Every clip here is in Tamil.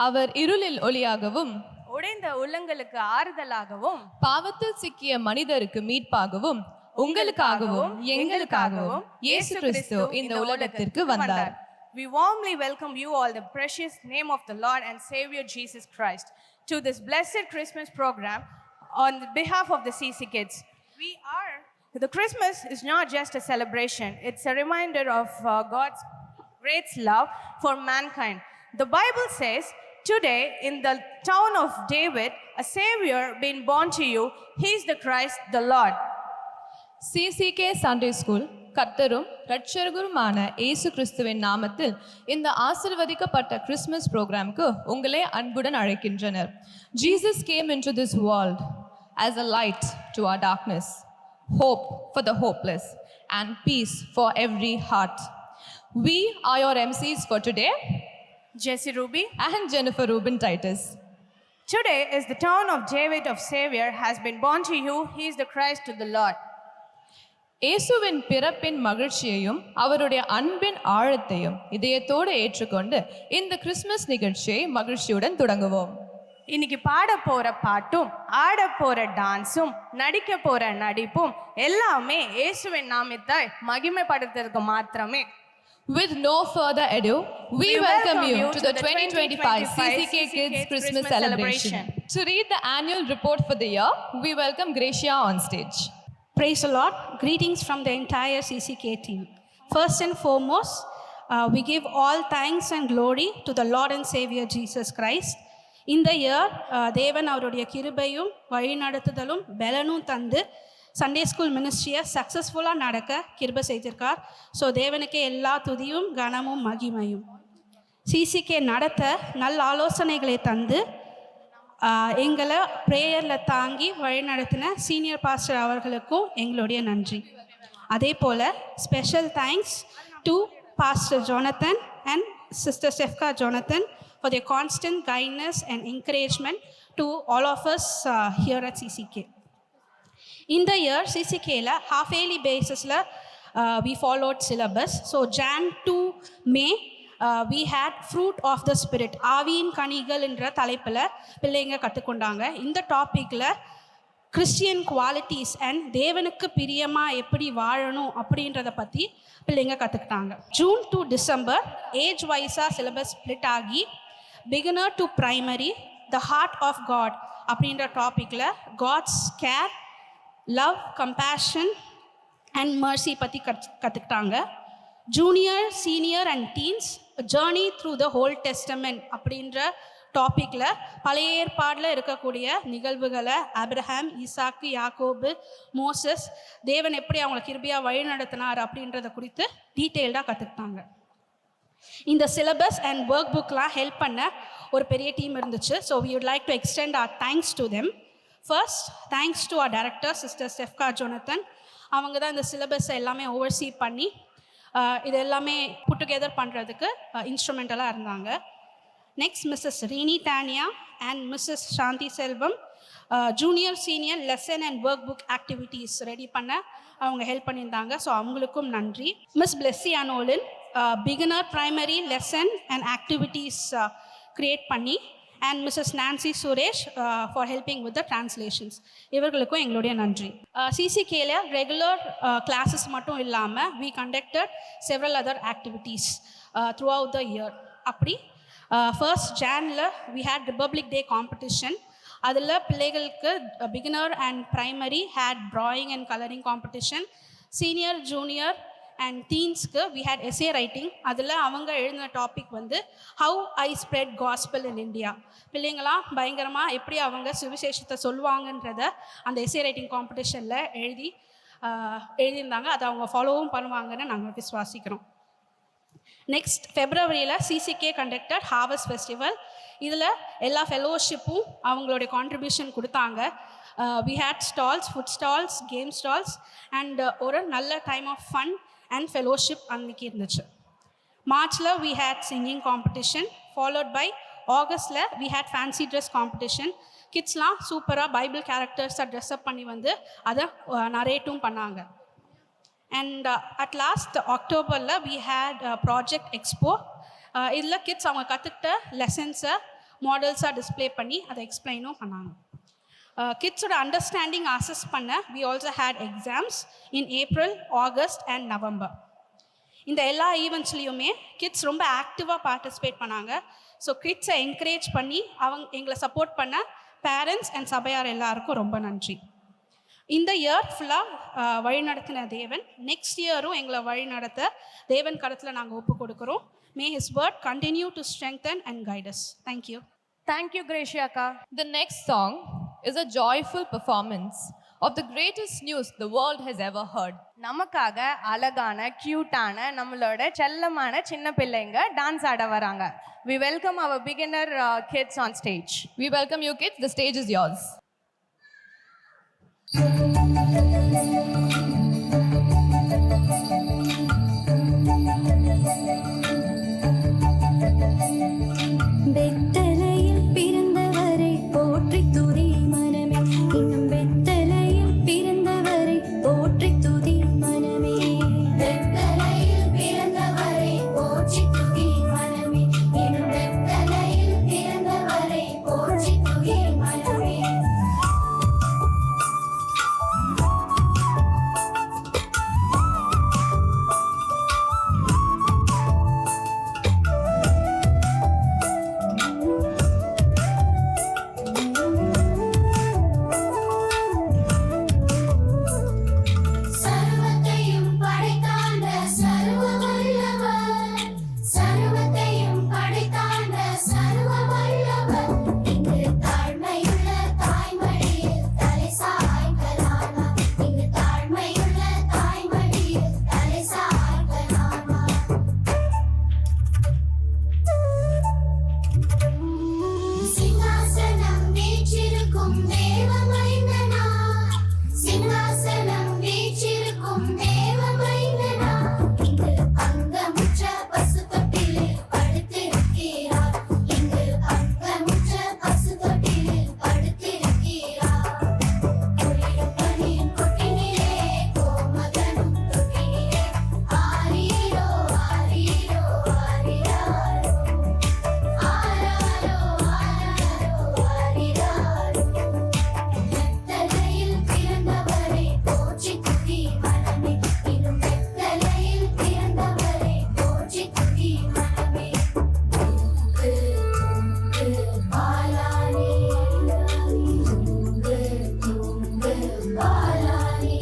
அவர் இருளில் ஒளியாகவும் உடைந்த உள்ளங்களுக்கு ஆறுதலாகவும் பாவத்தில் சிக்கிய மனிதருக்கு மீட்பாகவும் உங்களுக்காகவும் எங்களுக்காகவும் இயேசு கிறிஸ்து இந்த உலகத்திற்கு வந்தார். We warmly welcome you all the precious name of the Lord and Savior Jesus Christ to this blessed Christmas program on behalf of the CC Kids. The Christmas is not just a celebration, it's a reminder of God's great love for mankind. The Bible says, today in the town of David, a Savior been born to you. He is the Christ, the Lord. CCK Sunday School கர்த்தரும் இரட்சகருமான இயேசு கிறிஸ்துவின் நாமத்தில் இந்த ஆசீர்வதிக்கப்பட்ட கிறிஸ்மஸ் ப்ரோக்ராம்க்கு உங்களை அன்புடன் அழைக்கின்றனர். Jesus came into this world as a light to our darkness, hope for the hopeless, and peace for every heart. We are your MCs for today, Jesse Ruby and Jennifer Rubin Titus. Today is the town of David of Savior has been born to you. He is the Christ to the Lord. இயேசுவின் பிறப்பின் மகிழ்ச்சியையும் அவருடைய அன்பின் ஆழத்தையும் இதயத்தோடு ஏற்றுக்கொண்டு இந்த கிறிஸ்மஸ் நிகழ்ச்சியை மகிழ்ச்சியுடன் தொடங்குவோம். இன்னைக்கு பாட போற பாட்டும் ஆட போற டான்ஸும் நடிக்க போற நடிப்பும் எல்லாமே இயேசுவின் நாமத்தை மகிமைப்படுத்துறதுக்கு மாத்திரமே. With no further ado, we welcome you to the 2025 CCK Kids Christmas celebration. To read the annual report for the year, we welcome Gracia on stage. Praise the Lord. Greetings from the entire CCK team. First and foremost, we give all thanks and glory to the Lord and Savior Jesus Christ. In the year, தேவன் அவருடைய கிருபையும் வழிநடத்துதலும் பலனும் தந்து சண்டே ஸ்கூல் மினிஸ்ட்ரியை சக்ஸஸ்ஃபுல்லாக நடக்க கிருபை செய்திருக்கார். ஸோ தேவனுக்கே எல்லா துதியும் கனமும் மகிமையும். சிசிகே நடத்த நல்ல ஆலோசனைகளை தந்து எங்களை ப்ரேயரில் தாங்கி வழிநடத்தின சீனியர் பாஸ்டர் அவர்களுக்கும் எங்களுடைய நன்றி. அதே போல் special thanks to pastor Jonathan and sister செஃப்கா Jonathan for their constant kindness and encouragement to all of us here at CCK. In the year, CCK half-yearly basis we followed syllabus. So Jan to May, we had fruit of the spirit. ஆவியின் கனிகள் என்ற தலைப்பில் பிள்ளைங்க கற்றுக்கொண்டாங்க. இந்த டாப்பிக்கில் கிறிஸ்டியன் குவாலிட்டிஸ் அண்ட் தேவனுக்கு பிரியமாக எப்படி வாழணும் அப்படின்றத பற்றி பிள்ளைங்க கற்றுக்கிட்டாங்க. ஜூன் டு டிசம்பர் ஏஜ் வைஸாக சிலபஸ் ஸ்ப்ளிட் ஆகி beginner to primary the heart of God அப்படின்ற டாப்பிக்கில் God's care, love, compassion and mercy பற்றி கற்றுக்கிட்டாங்க. Junior, senior and teens journey through the whole testament அப்படின்ற டாப்பிக்கில் பழைய ஏற்பாடில் இருக்கக்கூடிய நிகழ்வுகளை ஆபிரஹாம், ஈசாக்கு, யாக்கோபு, மோசஸ், தேவன் எப்படி அவங்களை கிருபையாக வழி நடத்தினார் அப்படின்றத குறித்து டீட்டெயில்டாக கற்றுக்கிட்டாங்க. இந்த சிலபஸ் அண்ட் ஒர்க் புக்லாம் ஹெல்ப் பண்ண ஒரு பெரிய டீம் இருந்துச்சு. So we would like to extend our thanks to them. First thanks to our director sister செஃப்கா ஜோனத்தன். அவங்க தான் இந்த சிலபஸை எல்லாமே ஓவர்சீ பண்ணி இது எல்லாமே புட் டுகெதர் பண்ணுறதுக்கு இன்ஸ்ட்ருமெண்டலாக இருந்தாங்க. Next Mrs Reeni Thania and Mrs Shanthi Selvam junior senior lesson and workbook activities ready பண்ண அவங்க ஹெல்ப் பண்ணியிருந்தாங்க. ஸோ அவங்களுக்கும் நன்றி. மிஸ் பிளெஸ்ஸி அனோலின் beginner primary lesson and activities create பண்ணி and Mrs Nancy Suresh for helping with the translations. இவர்களுக்கும் எங்களுடைய நன்றி. சிசிகேல ரெகுலர் கிளாஸஸ் மட்டும் இல்லாமல் we conducted several other activities throughout the year. அப்படி ஃபர்ஸ்ட் ஜானில் we had Republic day competition. அதில் பிள்ளைகளுக்கு beginner and primary had drawing and colouring competition. Senior, junior and டீன்ஸ்க்கு வி ஹேட் எஸ்ஏ ரைட்டிங். அதில் அவங்க எழுதின டாபிக் வந்து how I spread gospel in India. பிள்ளைங்களாம் பயங்கரமாக எப்படி அவங்க சுவிசேஷத்தை சொல்லுவாங்கன்றத அந்த எஸ்ஏ ரைட்டிங் காம்படிஷனில் எழுதியிருந்தாங்க. அதை அவங்க ஃபாலோவும் பண்ணுவாங்கன்னு நாங்கள் விசுவாசிக்கிறோம். நெக்ஸ்ட் ஃபெப்ரவரியில் சிசிகே கண்டக்டட் ஹார்வெஸ்ட் ஃபெஸ்டிவல். இதில் எல்லா ஃபெலோஷிப்பும் அவங்களுடைய கான்ட்ரிபியூஷன் கொடுத்தாங்க. We had stalls, food stalls, game stalls and ஒரு நல்ல time of fun and fellowship அன்றைக்கி இருந்துச்சு. மார்ச்சில் we had singing competition. Followed by ஆகஸ்டில் we had fancy dress competition. கிட்ஸ்லாம் சூப்பராக பைபிள் கேரக்டர்ஸை ட்ரெஸ்அப் பண்ணி வந்து அதை நரேட்டும் பண்ணாங்க. அண்ட் அட் லாஸ்ட் அக்டோபரில் வி ஹேட் ப்ராஜெக்ட் எக்ஸ்போ. இதில் கிட்ஸ் அவங்க கற்றுக்கிட்ட லெசன்ஸை மாடல்ஸாக டிஸ்ப்ளே பண்ணி அதை எக்ஸ்பிளைனும் பண்ணாங்க. கிட்ஸோட அண்டர்ஸ்டாண்டிங் அசஸ் பண்ண we also had exams in April, August and November. இந்த எல்லா ஈவெண்ட்ஸ்லேயுமே கிட்ஸ் ரொம்ப ஆக்டிவாக பார்ட்டிசிபேட் பண்ணாங்க. ஸோ கிட்ஸை என்கரேஜ் பண்ணி எங்களை சப்போர்ட் பண்ண பேரண்ட்ஸ் அண்ட் சபையார் எல்லாருக்கும் ரொம்ப நன்றி. இந்த இயர் ஃபுல்லாக வழிநடத்தின தேவன் நெக்ஸ்ட் இயரும் எங்களை வழிநடத்த தேவன் கருத்தில் நாங்கள் ஒப்பு கொடுக்குறோம். மே his word continue to strengthen and guide as. Thank you. Thank you, Gracia. The next song is a joyful performance of the greatest news the world has ever heard. நமக்காக அழகான கியூட்டான நம்மளோட செல்லமான சின்ன பிள்ளைங்க டான்ஸ் ஆட வராங்க. We welcome our beginner kids on stage. We welcome you kids. The stage is yours. வெத்தலையில் பிறந்தவரை போற்றி துதி மனமே, இன்னும் வெத்தலையில் பிறந்தவரை போற்றி துதி மனமே. வெத்தலையில் பிறந்தவரை போற்றி துதி மனமே, இன்னும் வெத்தலையில் பிறந்தவரை போற்றி துதி மனமே. சர்வத்தையும் படைத்தாண்ட சர்வ வல்லவர், சர்வத்தையும் படைத்தாண்ட சர்வ வல்லவர், இங்கு தாழ்மையுள்ள தாய்மடியில் தலை சாய்க்கலாமா, இங்கு தாழ்மையுள்ள தாய்மடியில் தலை சாய்க்கலாமா. சிங்காசனம் வீற்றிருக்கும் தேவ மைந்தனா, சிங்காசனம் வீற்றிருக்கும் தேவ மைந்தனா, இங்கு அங்கமுற்ற பசு தொட்டிலில் படுத்திருக்கிறார், இங்கு அங்கமுற்ற பசு தொட்டிலில் படுத்திருக்கிறார். ஒளிரும் பனியின் கொட்டினிலே கோமகனும் தொட்டினிலே ஆரீரோ ஆரீரோ ஆரிராரோ, ஆராரோ ஆராரோ ஆரிராரோ. வெத்தலையில் பிறந்தவரை போற்றி துதி மனமே, இன்னும் வெத்தலையில் பிறந்தவரை போற்றி துதி மனமே. தூங்கு தூங்கு பாலானே, தூங்கு தூங்கு பாலானே.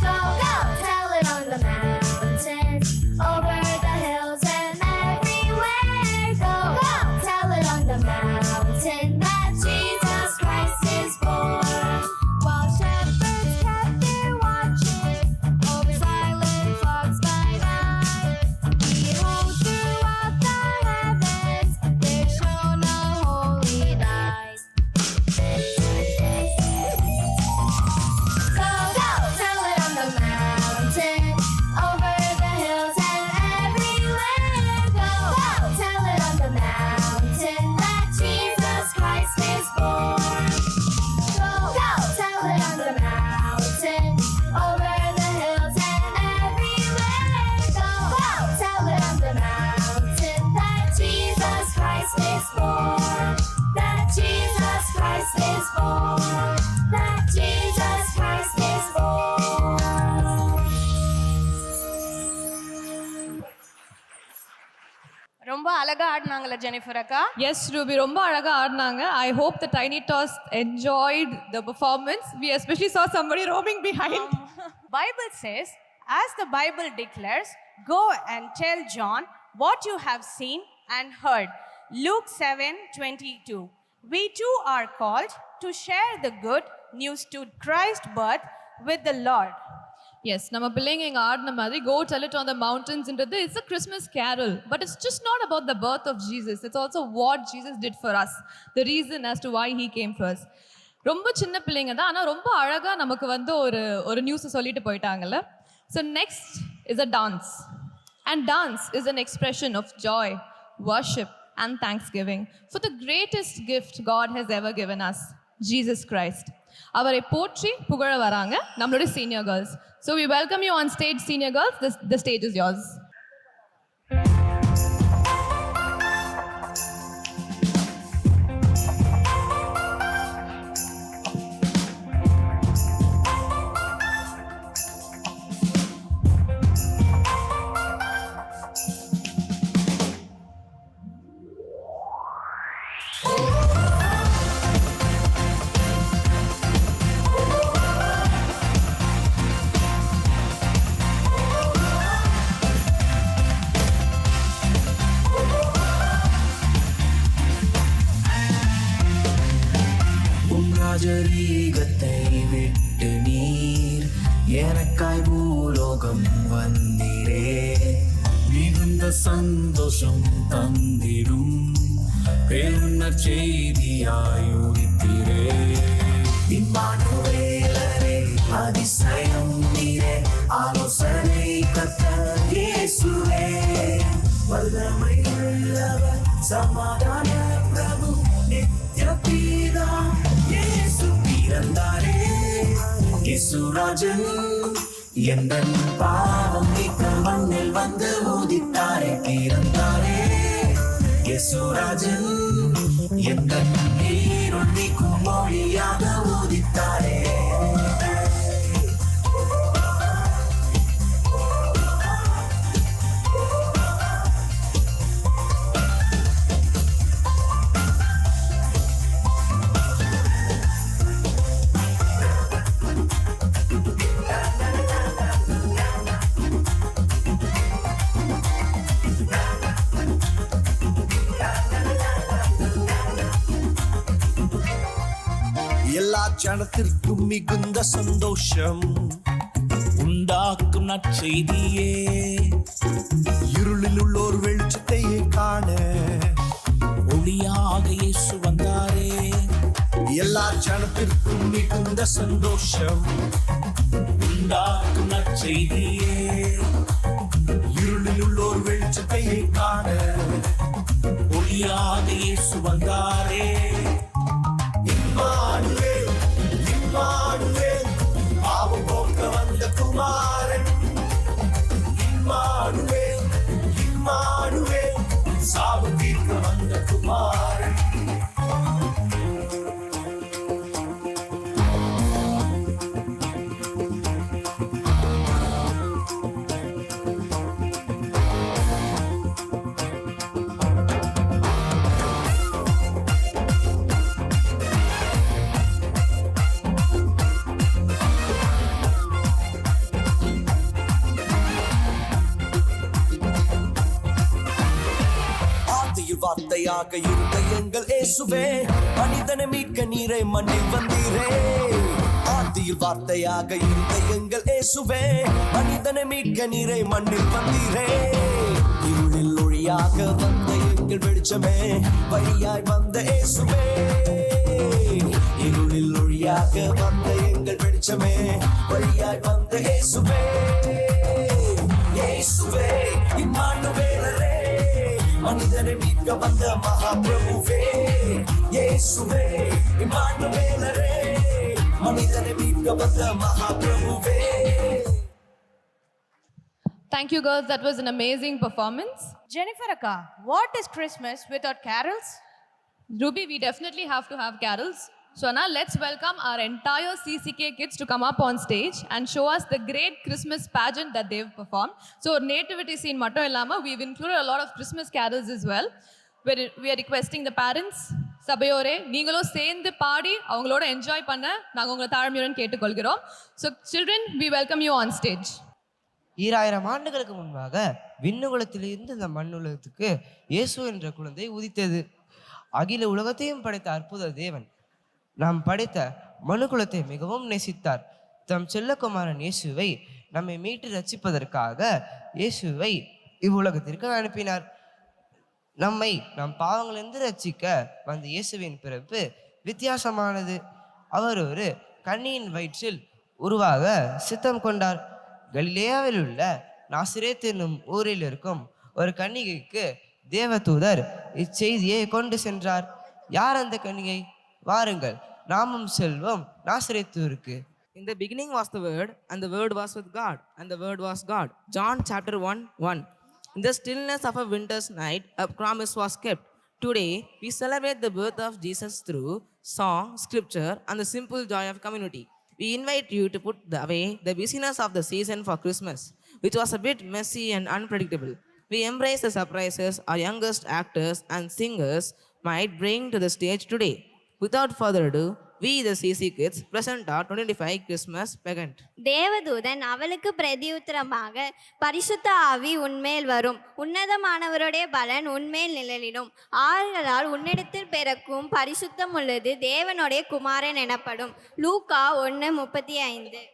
Go, go, tell it on the mountains, over the hills and everywhere. Go, go, tell it on the mountain that Jesus Christ is born. While shepherds kept their watches over silent flocks by night, behold, throughout the heavens there shone a holy light. Go, go, tell it on the mountain, over the hills and everywhere. Go, go, tell it on the mountain that Jesus Christ is born. Go, go, tell it on the mountain, over the hills and everywhere. Go, go, tell it on the mountain that Jesus Christ is born. That Jesus Christ is born. That Jesus Christ is born. ரொம்ப அழகா ஆடினாங்களா ஜெனிஃபர் அக்கா? Yes, Ruby, ரொம்ப அழகா ஆடினாங்க. I hope the Tiny Tots enjoyed the performance. We especially saw somebody roaming behind. Bible says, as the Bible declares, go and tell John what you have seen and heard. Luke 7:22. We too are called to share the good news to Christ's birth with the Lord. Yes, நம்ம பிள்ளைங்க இங்க ஆடின மாதிரி go tell it on the mountains ன்றது it's a Christmas carol, but it's just not about the birth of Jesus. It's also what Jesus did for us, the reason as to why he came for us. ரொம்ப சின்ன பிள்ளைங்க தான், ஆனா ரொம்ப அழகா நமக்கு வந்து ஒரு நியூஸ் சொல்லிட்டு போயிட்டாங்கல்ல. So next is a dance, and dance is an expression of joy, worship and thanksgiving for the greatest gift God has ever given us, Jesus Christ. அவரை போற்றி புகழ வராங்க நம்மளுடைய senior girls. So we welcome you on stage, senior girls. The stage is yours. ராஜரீகத்தை விட்டு நீர் எனக்காய் பூலோகம் வந்தீரே, மிகுந்த சந்தோஷம் தந்திடும் பெருந செய்தியாய் உதித்தீரே. இம்மானுவேலரே அதிசயம் நீரே, ஆலோசனை கர்த்தர் இயேசுவே, வல்லமை உள்ளவர் சமாதான பிரபு நித்ய பிதா இயேசு பிறந்தாரே. இயேசுராஜன் எந்தன் பாவம் நீக்க மண்ணில் வந்து உதித்தாரே, பிறந்தாரே. இயேசுராஜன் எந்தன் நீருள் நீக்கும் மொழியாக உதித்தாரே. எல்லா ஜனத்திற்கும் மிகுந்த சந்தோஷம் உண்டாக்கும் நற்செய்தியே, இருளில் உள்ளோர் வெளிச்சத்தையே காண ஒளியாக இயேசு வந்தாரே. எல்லா ஜனத்திற்கும் மிகுந்த சந்தோஷம் உண்டாக்கும் நற்செய்தியே, இருளில் உள்ளோர் வெளிச்சத்தையே காண ஒளியாக இயேசு வந்தாரே. இம்மானுவேல், இம்மானுவேல், பாவம் போக்க வந்த குமாரன். இம்மானுவேல், இம்மானுவேல், சாபம் தீர்க்க வந்த குமாரன். வார்த்தையாக இருந்த எங்கள் இயேசுவே, மனிதனை மீட்க நீரை மண்ணில் வந்தீரே. ஆதியில் வார்த்தையாக இருந்த எங்கள் இயேசுவே, மனிதனை மீட்க நீரை மண்ணில் வந்தீரே. இருளில் ஒளியாக வந்த எங்கள் வெளிச்சமே, வழியாய் வந்த இயேசுவே. இருளில் ஒளியாக வந்த எங்கள் வெளிச்சமே, வழியாய் வந்த இயேசுவே. இயேசுவே இம்மானுவேலரே, மனிதனை மீட்க வந்த மகாபிரபுவே. இயேசுவே இம்மானுவேலரே, மனிதனை மீட்க வந்த மகாபிரபுவே. Thank you, girls. That was an amazing performance. Jennifer Akka, what is Christmas without carols? Ruby, we definitely have to have carols. So now let's welcome our entire CCK kids to come up on stage and show us the great Christmas pageant that they've performed. So nativity scene mattum illama, we've included a lot of Christmas carols as well. We are requesting the parents, சபையோரே நீங்களும் சேர்ந்து பாடி அவங்களோட என்ஜாய் பண்ண நாங்கள் உங்களை தாழ்மையுடன் கேட்டுக்கொள்கிறோம். So children, we welcome you on stage. 2000 ஆண்டுகளுக்கு முன்பாக விண்ணுலகத்திலிருந்து இந்த மண்ணுலகத்துக்கு இயேசு என்ற குழந்தை உதித்தது. அகில உலகத்தையும் படைத்த அற்புத தேவன் நாம் படைத்த மனுக்குலத்தை மிகவும் நேசித்தார். தம் செல்லகுமாரன் இயேசுவை நம்மை மீட்டு ரட்சிப்பதற்காக இயேசுவை இவ்வுலகத்திற்கு அனுப்பினார். நம்மை நம் பாவங்களிலிருந்து ரட்சிக்க வந்த இயேசுவின் பிறப்பு வித்தியாசமானது. அவர் ஒரு கன்னியின் வயிற்றில் உருவாக சித்தம் கொண்டார். கலிலேயாவில் உள்ள நாசரேத் என்னும் ஊரில் இருக்கும் ஒரு கன்னிகைக்கு தேவதூதர் இச்செய்தியை கொண்டு சென்றார். யார் அந்த கன்னிகை? வாருங்கள், நாமும் செல்வோம் நாசரேத்தூருக்கு. In the beginning was the Word, and the Word was with God, and the Word was God. John chapter 1:1. In the stillness of a winter's night, a promise was kept. Today, we celebrate the birth of Jesus through song, scripture, and the simple joy of community. We invite you to put away the busyness of the season for Christmas, which was a bit messy and unpredictable. We embrace the surprises our youngest actors and singers might bring to the stage today. Without further ado, we the CC Kids present our 2025 Christmas pageant. தேவதூதன் அவளுக்கு பிரதியுத்தரமாக, பரிசுத்த ஆவி உன்மேல் வரும், உன்னதமானவருடைய பலன் உன்மேல் நிழலிடும், ஆதலால் உன்னிடத்தில் பிறக்கும் பரிசுத்தம் உள்ளது தேவனுடைய குமாரன் எனப்படும். லூக்கா 1:35.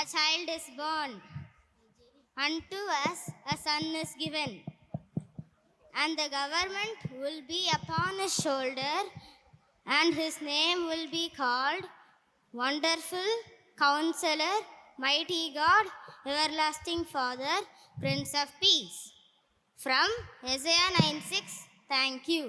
A child is born, unto us a son is given, and the government will be upon his shoulder, and his name will be called Wonderful Counselor, Mighty God, Everlasting Father, Prince of Peace. From Isaiah 9:6. Thank you.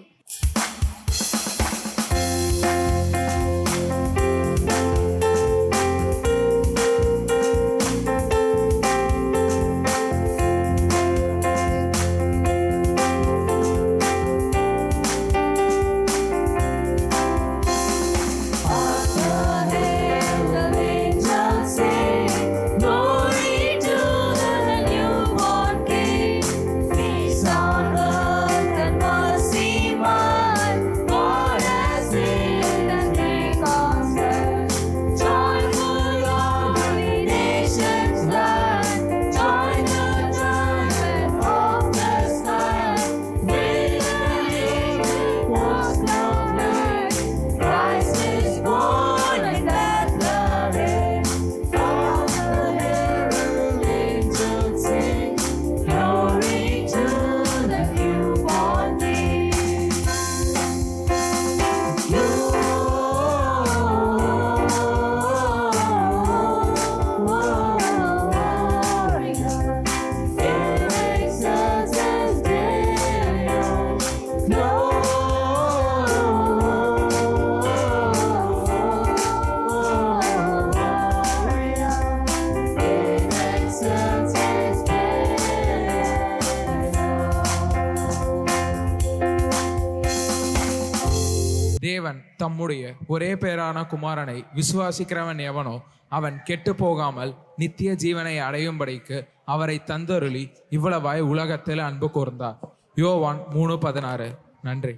தேவன் தம்முடைய ஒரே பேரான குமாரனை விசுவாசிக்கிறவன் எவனோ அவன் கெட்டு போகாமல் நித்திய ஜீவனை அடையும்படிக்கு அவரை தந்தருளி இவ்வளவாய் உலகத்தில் அன்பு கூர்ந்தார். யோவான் 3:16. நன்றி.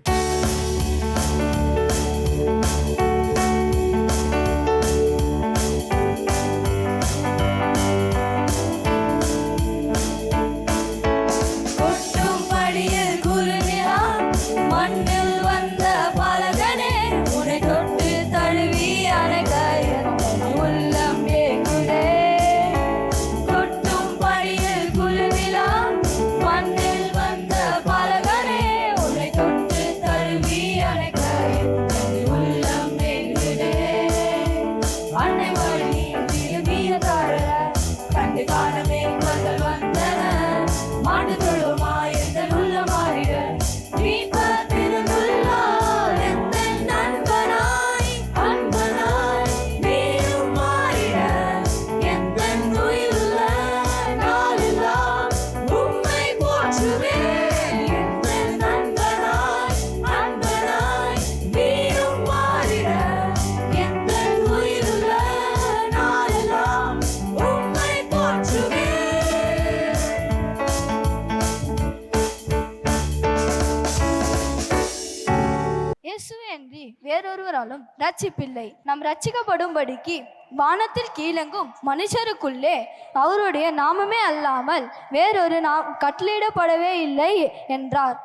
என்றாலும் ரட்சிப்பில்லை. நாம் ரட்சிக்கப்படும்படிக்கு வானத்தில் கீழெங்கும் மனுஷருக்குள்ளே அவருடைய நாமமே அல்லாமல் வேறொரு கட்டளையிடப்படவே இல்லை என்றார்.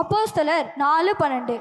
அப்போஸ்தலர் 4:12.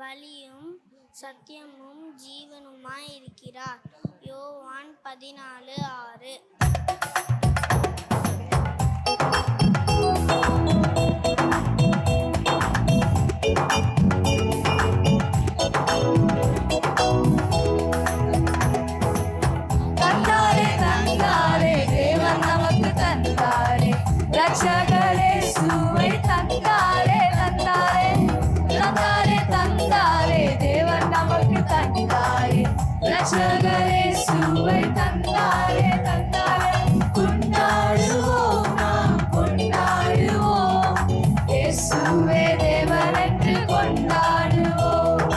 வழியும் சத்தியமும் ஜீவனுமாய் இருக்கிறார். யோவான் 14:6. தந்தாரே தந்தாரே தேவன் நமக்கு தந்தாரே, ரட்சகரே சுவை தந்தாரே தந்தாரே தந்தாரே தந்தாரே தேவன் நமக்கு தந்தாரே, ரட்சகரே சுவை தந்தாரே தந்தாரே. கொண்டாடுவோம் நாம் கொண்டாடுவோம், இயேசுவே தேவன் என்று கொண்டாடுவோம்.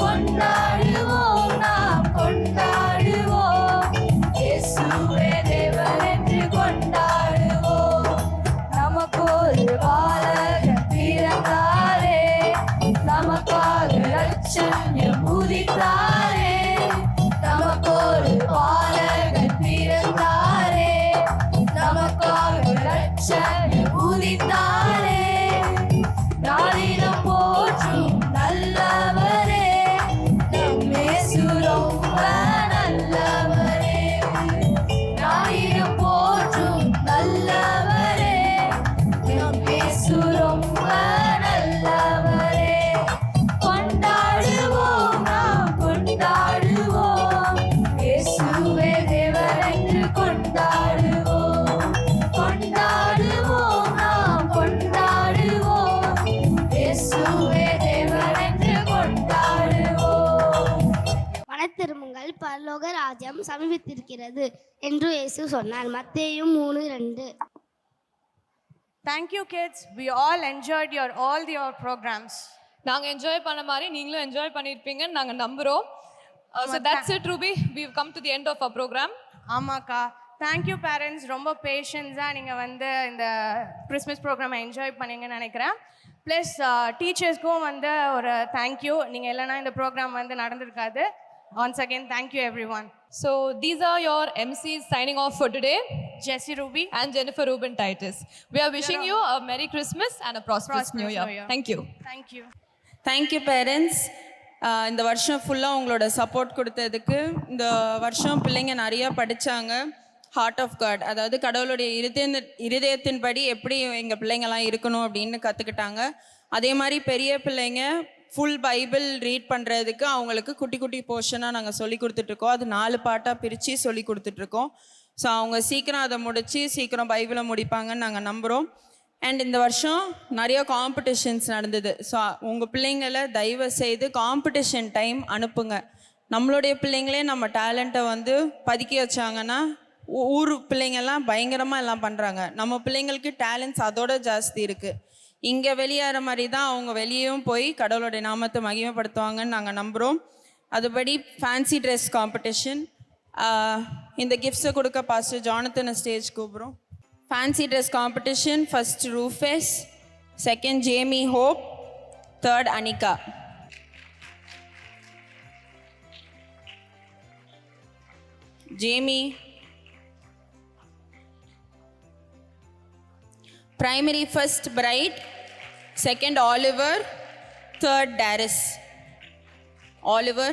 கொண்டாடுவோம் நாம் கொண்டாடுவோம், இயேசுவே தேவன் என்று கொண்டாடுவோம். நமக்கு ஒரு பாலகன் பிறந்தாரே, நமக்காக ரட்சண்யம் உதித்தாரே. நமக்கு ஒரு பாலகன் பிறந்தாரே, நமக்காக ரட்சண்யம் உதித்தாரே. நாளினம் போற்றும் நல்லவரே, நம் இயேசு ரொம்ப நல்லவரே. நாளினம் போற்றும் நல்லவரே, நம் இயேசு ரொம்ப நல்லவரே. கொண்டாடுவோம் நாம் கொண்டாடுவோம், இயேசுவே தேவன் என்று கொண்டாடுவோம். கொண்டாடுவோம் நாம் கொண்டாடுவோம், இயேசுவே தேவன் என்று கொண்டாடுவோம். மனத்திரும்புங்கள், பரலோக ராஜ்யம் சமீபித்திருக்கிறது என்று இயேசு சொன்னார். மத்தேயு 3:2. Thank you, kids. We all enjoyed all your programs. நாங்க என்ஜாய் பண்ண மாதிரி நீங்களும் என்ஜாய் பண்ணியிருப்பீங்கன்னு நாங்க நம்புறோம். So that's it, Ruby. We've come to the end of our program. ஆமாக்கா, தேங்க்யூ பேரண்ட்ஸ். ரொம்ப பேஷன்ஸாக நீங்கள் வந்து இந்த கிறிஸ்மஸ் ப்ரோக்ராமை என்ஜாய் பண்ணீங்கன்னு நினைக்கிறேன். ப்ளஸ் டீச்சர்ஸ்க்கும் வந்து ஒரு தேங்க்யூ. நீங்கள் இல்லைனா இந்த ப்ரோக்ராம் வந்து நடந்திருக்காது. Once again, thank you everyone. So these are your MCs signing off for today. Jessie Ruby and Jennifer Rubin Titus. We are wishing you a Merry Christmas and a prosperous New Year. Thank you. Thank you. Thank you parents. இந்த வருஷம் ஃபுல்லாக உங்களோட சப்போர்ட் கொடுத்ததுக்கு. இந்த வருஷம் பிள்ளைங்க நிறையா படித்தாங்க. ஹார்ட் ஆஃப் காட், அதாவது கடவுளுடைய இருதயத்தின்படி எப்படி எங்கள் பிள்ளைங்கள்லாம் இருக்கணும் அப்படின்னு கற்றுக்கிட்டாங்க. அதே மாதிரி பெரிய பிள்ளைங்க ஃபுல் பைபிள் ரீட் பண்ணுறதுக்கு அவங்களுக்கு குட்டி குட்டி போர்ஷனாக நாங்கள் சொல்லி கொடுத்துட்ருக்கோம். அது 4 பாட்டாக பிரித்து சொல்லி கொடுத்துட்ருக்கோம். ஸோ அவங்க சீக்கிரம் அதை முடித்து சீக்கிரம் பைபிளை முடிப்பாங்கன்னு நாங்கள் நம்புகிறோம். அண்ட் இந்த வருஷம் நிறைய காம்படிஷன்ஸ் நடந்தது. ஸோ உங்கள் பிள்ளைங்களை தயவு செய்து காம்படிஷன் டைம் அனுப்புங்க. நம்மளுடைய பிள்ளைங்களே நம்ம டேலண்ட்டை வந்து பதுக்கி வச்சாங்கன்னா ஊர் பிள்ளைங்கெல்லாம் பயங்கரமாக எல்லாம் பண்ணுறாங்க. நம்ம பிள்ளைங்களுக்கு டேலண்ட்ஸ் அதோட ஜாஸ்தி இருக்குது. இங்கே வெளியேற மாதிரி தான் அவங்க வெளியேயும் போய் கடவுளுடைய நாமத்தை மகிமைப்படுத்துவாங்கன்னு நாங்கள் நம்புகிறோம். அதுபடி ஃபேன்சி ட்ரெஸ் காம்படிஷன், இந்த கிஃப்ட்ஸை கொடுக்க பாஸ்டர் ஜானத்தனை ஸ்டேஜ் கூப்பிட்றோம். Fancy dress competition, first Rufus, second Jamie Hope, third Anika. Jamie. Primary first Bright, second Oliver, third Darius. Oliver,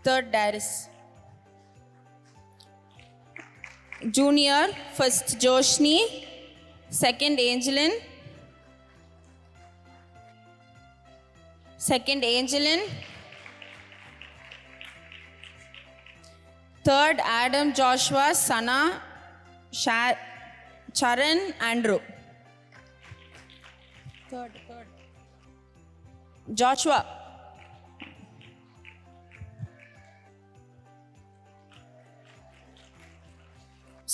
third Darius. Junior first Joshni, second Angelin, third Adam Joshua, Sana, Charan, Andrew. Third. Joshua.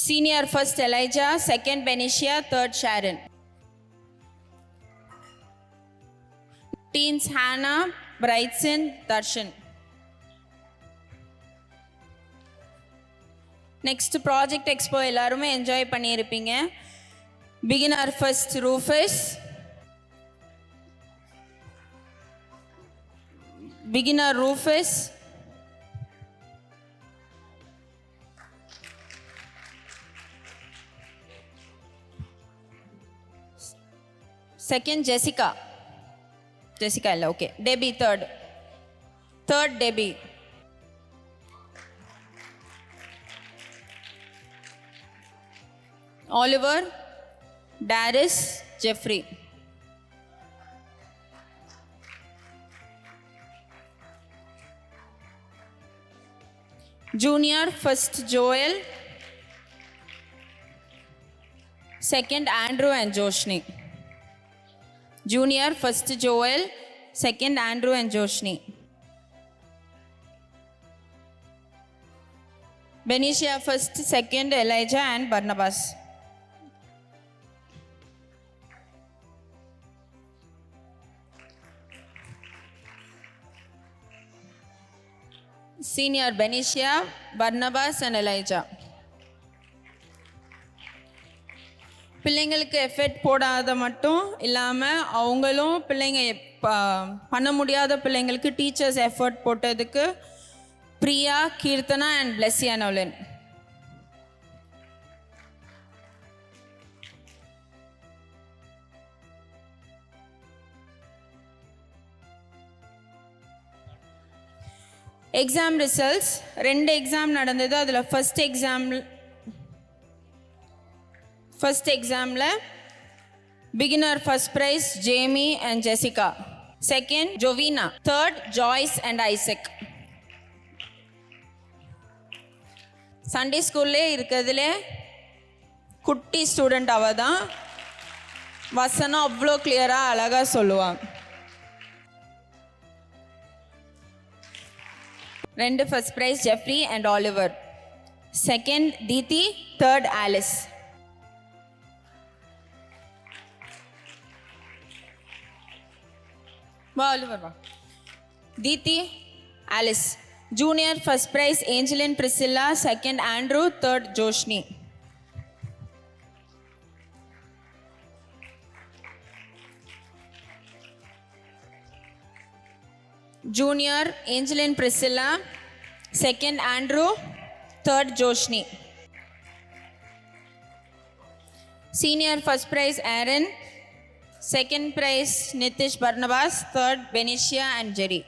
Senior first Elijah, second Benicia, third Sharon. Teens Hannah, Brightson, Darshan. Next project expo எல்லாருமே என்ஜாய் பண்ணியிருப்பீங்க. Beginner first Rufus, second Jessica இல்லை, okay. Debbie third Debbie. Oliver, Darius, Jeffrey. Junior first Joel, second Andrew and Joshni. Junior first Joel, second Andrew and Joshni. Benicia first, second Elijah and Barnabas. Senior Benicia, Barnabas and Elijah. பிள்ளைங்களுக்கு எஃபெக்ட் போடாத மட்டும் இல்லாமல் அவங்களும் பிள்ளைங்க பண்ண முடியாத பிள்ளைங்களுக்கு டீச்சர்ஸ் எஃபர்ட் போட்டதுக்கு பிரியா, கீர்த்தனா அண்ட் பிளெஸ்ஸியா நோலன். எக்ஸாம் ரிசல்ட்ஸ், 2 எக்ஸாம் நடந்தது. அதில் ஃபர்ஸ்ட் எக்ஸாமில் beginner first prize Jamie and Jessica, second Jovina, third Joyce and Isaac. Sunday ஸ்கூல்லே இருக்கிறதுல குட்டி ஸ்டூடெண்ட் அவ தான். வசனம் அவ்வளோ கிளியராக அழகாக சொல்லுவாங்க. 2 first prize Jeffrey and Oliver, second Didi, third Alice. வா ஆலிவர் வா. தீதி, Alice. Junior first prize Angelin Priscilla, second Andrew, third Joshni. Junior Angelin Priscilla, second Andrew, third Joshni. Senior first prize Aaron, second prize Nitish Barnabas, third Benicia and Jerry.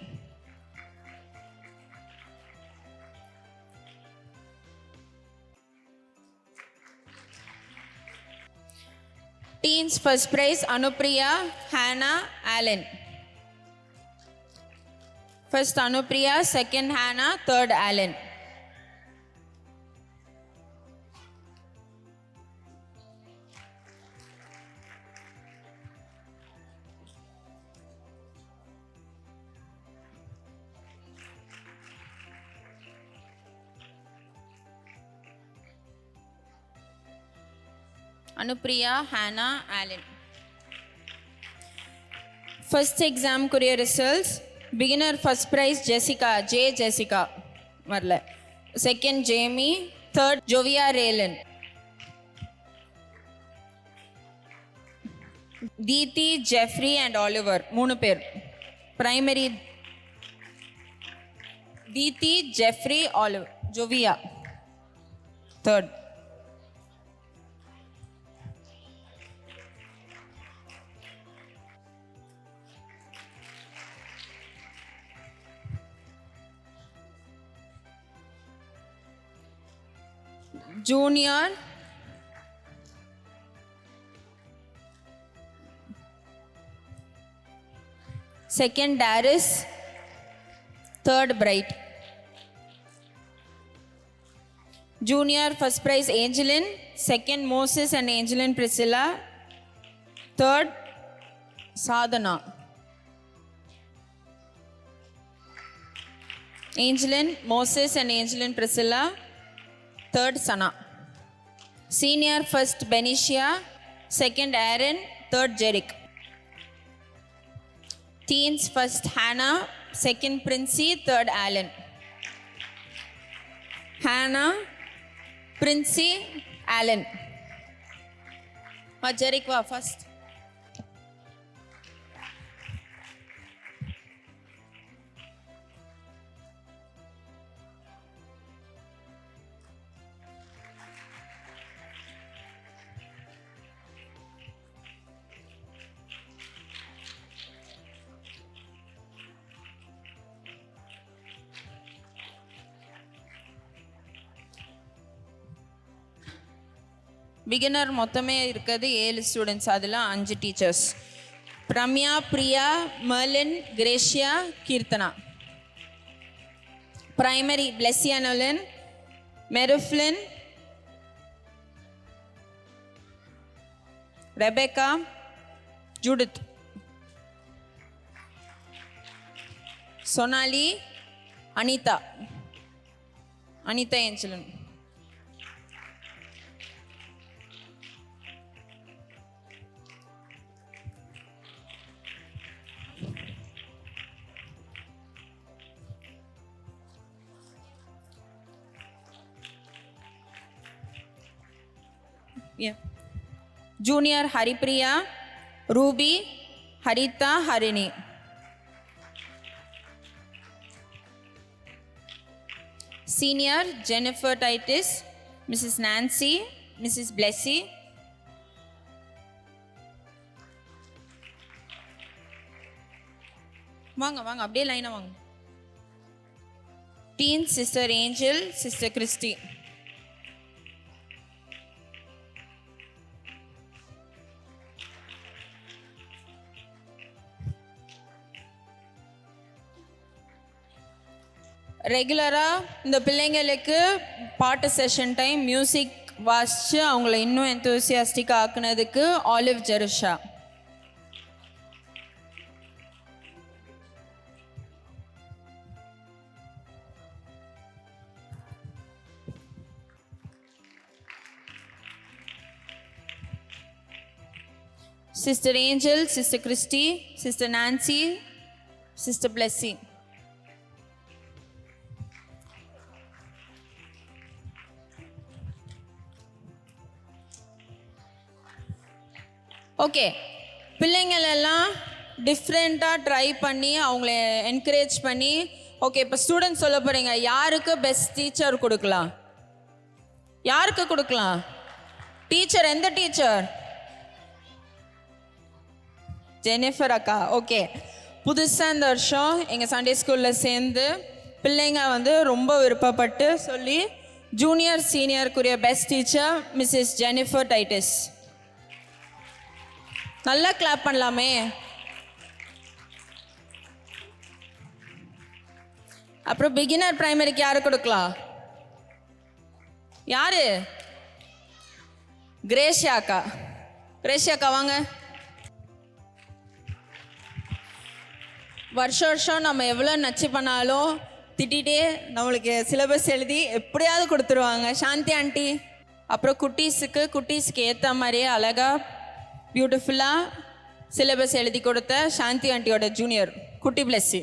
Teens first prize Anupriya, Hannah, Allen. First Anupriya, second Hannah, third Allen. Anupriya, Hannah, Allen. First எக்ஸாம்க்குரிய results. Beginner first prize Jessica வரல. செகண்ட் ஜேமி, தேர்ட் ஜோவியா ரேலன், தீதி, ஜெஃப்ரி அண்ட் ஆலிவர் 3 பேர். பிரைமரி தீதி, Jeffrey, Oliver, Jovia third. Junior second Darius, third Bright. Junior first prize Angeline, second Moses and Angeline Priscilla, third Sadhana. Angeline, Moses and Angeline Priscilla, third Sana. Senior first Benicia, second Aaron, third Jerick. Teens first Hannah, second Princey, third Alan. Hannah, Princey, Alan. Jerick va first. Beginner மொத்தமே இருக்கிறது 7 ஸ்டூடெண்ட்ஸ், அதில் 5 டீச்சர்ஸ். பிரம்யா, Priya, Merlin, Gracia, Keerthana. Primary Blessia நொலின், மெருஃப்லின், ரெபேக்கா, ஜூடித், சோனாலி, அனிதா ஏஞ்சலன். Junior Haripriya, Ruby, Harita, Harini. Senior Jennifer Titus, Mrs. Nancy, Mrs. Blessy. வாங்க அப்படியே லைனா வாங்க. Teen Sister Angel, Sister Christy. ரெகுலராக இந்த பிள்ளைங்களுக்கு பாட்டு செஷன் டைம் மியூசிக் வாசித்து அவங்கள இன்னும் எந்தூசியாஸ்டிக்காக ஆக்குனதுக்கு Olive Jerusha. Sister Angel, sister Christy, sister Nancy, sister Blessy. Okay, பிள்ளைங்களெல்லாம் டிஃப்ரெண்ட்டாக ட்ரை பண்ணி அவங்கள என்கரேஜ் பண்ணி, ஓகே இப்போ ஸ்டூடெண்ட்ஸ் சொல்ல போகிறீங்க, யாருக்கு பெஸ்ட் டீச்சர் கொடுக்கலாம்? யாருக்கு கொடுக்கலாம் டீச்சர்? எந்த டீச்சர்? ஜெனிஃபர் அக்கா. ஓகே, புதுசாக இந்த வருஷம் எங்கள் சண்டே ஸ்கூலில் சேர்ந்து பிள்ளைங்க ரொம்ப விருப்பப்பட்டு சொல்லி ஜூனியர் சீனியருக்குரிய best teacher Mrs Jennifer Titus. நல்லா கிளாப் பண்ணலாமே. அப்புறம் பிகினர் பிரைமரிக்கு யாரு கொடுக்கலாம்? யாரு? கிரேஷியா அக்கா. கிரேஷியா அக்கா வாங்க. வருஷம் நம்ம எவ்வளோ நச்சு பண்ணாலும் திட்டிகிட்டே நம்மளுக்கு சிலபஸ் எழுதி எப்படியாவது கொடுத்துருவாங்க. சாந்தி ஆண்டி அப்புறம் குட்டீஸ்க்கு ஏற்ற மாதிரியே அழகாக பியூட்டிஃபுல்லாக சிலபஸ் எழுதி கொடுத்த சாந்தி ஆண்டியோட ஜூனியர் குட்டி பிளஸ்ஸி.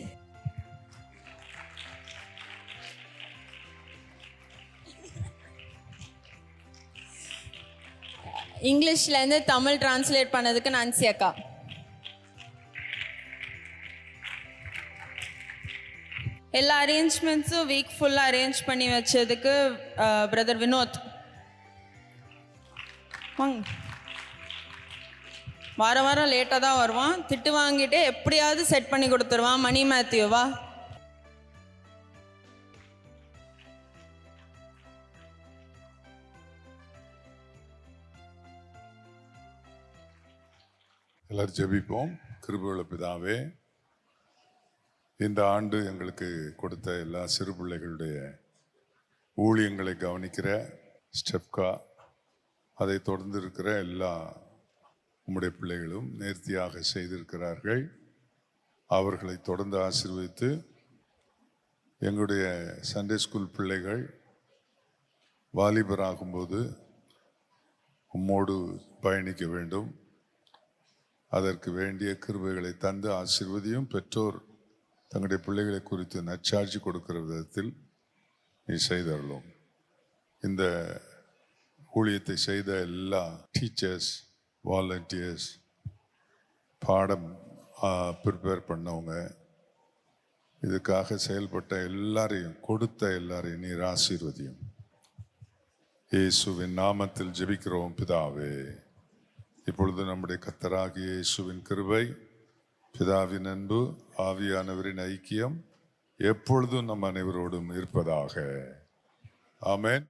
இங்கிலீஷ்லேருந்து தமிழ் டிரான்ஸ்லேட் பண்ணதுக்கு நான்சி அக்கா. எல்லா அரேஞ்ச்மெண்ட்ஸும் வீக் ஃபுல்லாக அரேஞ்ச் பண்ணி வச்சதுக்கு பிரதர் வினோத். வாரம் வாரம் லேட்டாக தான் வருவான், திட்டு வாங்கிட்டு எப்படியாவது செட் பண்ணி கொடுத்துருவான். மணி மேத்யூவா எல்லாரும் ஜெபிப்போம். கிருபையுள்ள பிதாவே, இந்த ஆண்டு எங்களுக்கு கொடுத்த எல்லா சிறு பிள்ளைகளுடைய ஊழியங்களை கவனிக்கிற ஸ்டெப்கா, அதை தொடர்ந்து இருக்கிற எல்லா உம்முடைய பிள்ளைகளும் நேர்த்தியாக செய்திருக்கிறார்கள். அவர்களை தொடர்ந்து ஆசீர்வதித்து எங்களுடைய சண்டே ஸ்கூல் பிள்ளைகள் வாலிபராகும்போது உம்மோடு பயணிக்க வேண்டும். அதற்கு வேண்டிய கிருபைகளை தந்து ஆசீர்வதியும். பெற்றோர் தங்களுடைய பிள்ளைகளை குறித்து நற்சாட்சி கொடுக்கிற விதத்தில் நீ செய்தருளும். இந்த ஊழியத்தை செய்த எல்லா டீச்சர்ஸ், வாலண்டியர்ஸ், பாடம் ப்ரிப்பேர் பண்ணவங்க, இதுக்காக செயல்பட்ட எல்லாரையும், கொடுத்த எல்லாரையும் நீர் ஆசீர்வதியும். இயேசுவின் நாமத்தில் ஜெபிக்கிறோம் பிதாவே. இப்பொழுது நம்முடைய கர்த்தராகிய இயேசுவின் கிருபை, பிதாவின் அன்பு, ஆவியானவரின் ஐக்கியம் எப்பொழுதும் நம் அனைவரோடும் இருப்பதாக. ஆமென்.